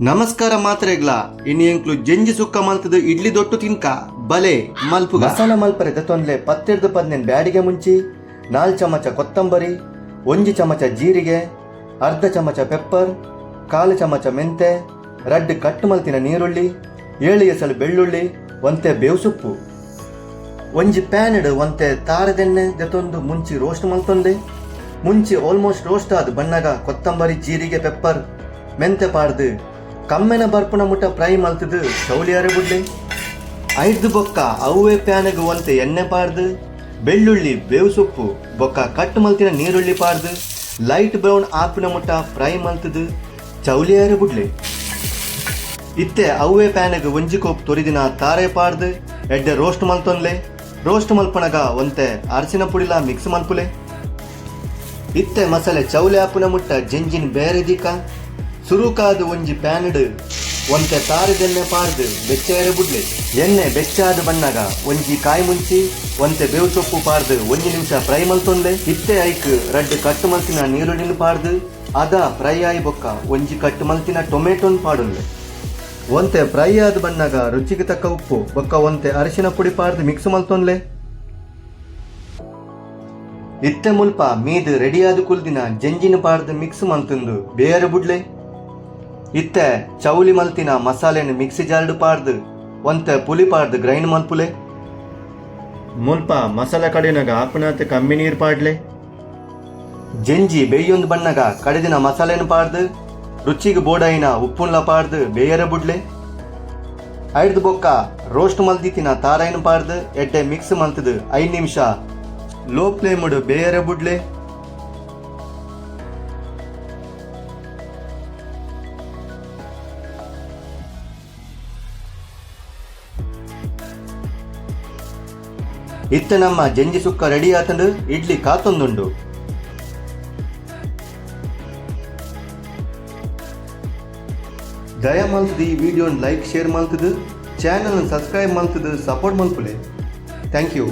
ನಮಸ್ಕಾರ ಮಾತ್ರೆಗ್ಲ ಇನ್ನು ಎಂಕ್ಲು ಜಂಜಿ ಸುಕ್ಕ ಮಲ್ತದ ಇಡ್ಲಿ ದೊಟ್ಟು ತಿನ್ಕ ಬಲೆ ಮಲ್ಪು ಮಸಾಲ ಮಲ್ಪರೆ ತೊಂದ್ಲೆ 10-15 ಬ್ಯಾಡಿಗೆ ಮುಂಚಿ 4 ಚಮಚ ಕೊತ್ತಂಬರಿ 1 ಚಮಚ ಜೀರಿಗೆ ಅರ್ಧ ಚಮಚ ಪೆಪ್ಪರ್ 1/4 ಚಮಚ ಮೆಂತೆ 2 ಕಟ್ಟು ಮಲ್ತಿನ ನೀರುಳ್ಳಿ 7 ಎಸಳು ಬೆಳ್ಳುಳ್ಳಿ ಒಂತೆ ಬೇವು ಸೊಪ್ಪು ಒಂಜಿ ಪ್ಯಾನ್ಡ್ ಒಂತೆ ತಾರದೆಣ್ಣೆ ದೆತೊಂದು ಮುಂಚಿ ರೋಸ್ಟ್ ಮಲ್ತೊಂದೆ ಮುಂಚಿ ಆಲ್ಮೋಸ್ಟ್ ರೋಸ್ಟ್ ಆದ ಬಣ್ಣಗ ಕೊತ್ತಂಬರಿ ಜೀರಿಗೆ ಪೆಪ್ಪರ್ ಮೆಂತೆ ಪಾಡ್ದು ಕಮ್ಮೆನ ಬರ್ಪುನ ಮುಟ್ಟ ಫ್ರೈ ಮಲ್ತದು ಚೌಳಿಯಾರೆ ಬುಡ್ಲೆ ಐದು ಬೊಕ್ಕ ಅವೇ ಪ್ಯಾನ್ಗೆ ಒಂತೆ ಎಣ್ಣೆ ಪಾಡ್ದು ಬೆಳ್ಳುಳ್ಳಿ ಬೇವು ಸೊಪ್ಪು ಬೊಕ್ಕ ಕಟ್ಟು ಮಲ್ತಿನ ನೀರುಳ್ಳಿ ಪಾಡ್ದು ಲೈಟ್ ಬ್ರೌನ್ ಆಪಿನ ಮುಟ್ಟ ಫ್ರೈ ಮಲ್ತದು ಚೌಳಿಯಾರೆ ಬುಡ್ಲೆ ಇತ್ತೆ ಅವೇ ಪ್ಯಾನ್ಗೆ ಒಂಜಿ ಕೋಪ್ ತೊರಿದಿನ ತಾರೆ ಪಾಡ್ದು ಎಡ್ಡೆ ರೋಸ್ಟ್ ಮಲ್ತೊನ್ಲೆ ರೋಸ್ಟ್ ಮಲ್ಪನಗ ಒಂತೆ ಅರಸಿನ ಪುಡಿಲ ಮಿಕ್ಸ್ ಮಲ್ಪುಲೆ ಇತ್ತೆ ಮಸಾಲೆ ಚೌಲೆ ಆಪುನ ಮುಟ್ಟ ಜಂಜಿನ ಬೇರೆ ದಿಕ್ಕ ಸುರುಕಾದ ಒಂಜಿ ಪ್ಯಾನ್ಡ್ ಒಂತೆ ತಾರದೆಣ್ಣೆ ಪಾಡ್ದು ಬೆಚ್ಚೇರೆ ಬುಡ್ಲೆ ಎಣ್ಣೆ ಬೆಚ್ಚಾದ ಬಣ್ಣಗ ಒಂಜಿ ಕಾಯಿ ಮುಂಚಿ ಒಂತೆ ಬೇವು ಸೊಪ್ಪು ಪಾಡ್ದು 1 ನಿಮಿಷ ಫ್ರೈ ಮಲ್ತೊಂದೆ ಇತ್ತೆ ಐಕ್ 2 ಕಟ್ಟು ಮಲ್ತಿನ ನೀರುಳ್ಳಿನ ಪಾಡ್ದು ಅದ ಫ್ರೈ ಆಯಿ ಬೊಕ್ಕ ಒಂಜಿ ಕಟ್ಟು ಮಲ್ತಿನ ಟೊಮೆಟೊನ್ ಪಾಡೊಂದೆ ಒಂತೆ ಫ್ರೈ ಆದ ಬಣ್ಣಗ ರುಚಿಗೆ ತಕ್ಕ ಉಪ್ಪು ಬೊಕ್ಕ ಒಂತೆ ಅರಿಶಿನ ಪುಡಿ ಪಾಡ್ದು ಮಿಕ್ಸ್ ಮಲ್ತೊಂದ್ಲೆ ಇತ್ತೆ ಮುಲ್ಪ ಮೀದು ರೆಡಿಯಾದ ಕುಲ್ದಿನ ಜಂಜಿನ ಪಾಡ್ದು ಮಿಕ್ಸ್ ಮಲ್ತಂದು ಬೇರೆ ಬುಡ್ಲೆ ಇತ್ತೆ ಚೌಲಿ ಮಲ್ತಿನ ಮಸಾಲೆನ ಮಿಕ್ಸಿ ಜಾರ್ಡು ಪಾಡ್ದು ಒಂತೆ ಪುಲಿ ಪಾಡ್ದು ಗ್ರೈಂಡ್ ಮಲ್ಪುಲೆ ಮುಲ್ಪ ಮಸಾಲೆ ಕಡೆನಾಗ ಆಪನಾತೆ ಕಮ್ಮಿ ನೀರು ಪಾಡ್ಲೆ ಜಂಜಿ ಬೇಯೊಂದು ಬಣ್ಣಗ ಕಡೆದಿನ ಮಸಾಲೆನ ಪಾಡ್ದು ರುಚಿಗೆ ಬೋಡಾಯಿನ ಉಪ್ಪುನ್ಲ ಪಾಡ್ದು ಬೇಯರೆ ಬುಡ್ಲೆ ಐದು ಬೊಕ್ಕ ರೋಸ್ಟ್ ಮಲ್ದಿತಿನ ತಾರಾಯಿನ ಪಾಡ್ದು ಎಡ್ಡೆ ಮಿಕ್ಸ್ ಮಲ್ತದು 5 ನಿಮಿಷ ಲೋ ಫ್ಲೇಮುಡು ಬೇಯರೆ ಬುಡ್ಲೆ ಇತ್ತ ನಮ್ಮ ಜಂಜಿ ಸುಕ್ಕ ರೆಡಿ ಆತಂಡು ಇಡ್ಲಿ ಕಾತೊಂದುಂಡು ದಯ ಮಲ್ತದು ಈ ವಿಡಿಯೋನ ಲೈಕ್ ಶೇರ್ ಮಲ್ತದು ಚಾನಲ್ ಸಬ್ಸ್ಕ್ರೈಬ್ ಮಲ್ತದು ಸಪೋರ್ಟ್ ಮಲ್ಪುಲೆ ಥ್ಯಾಂಕ್ ಯು.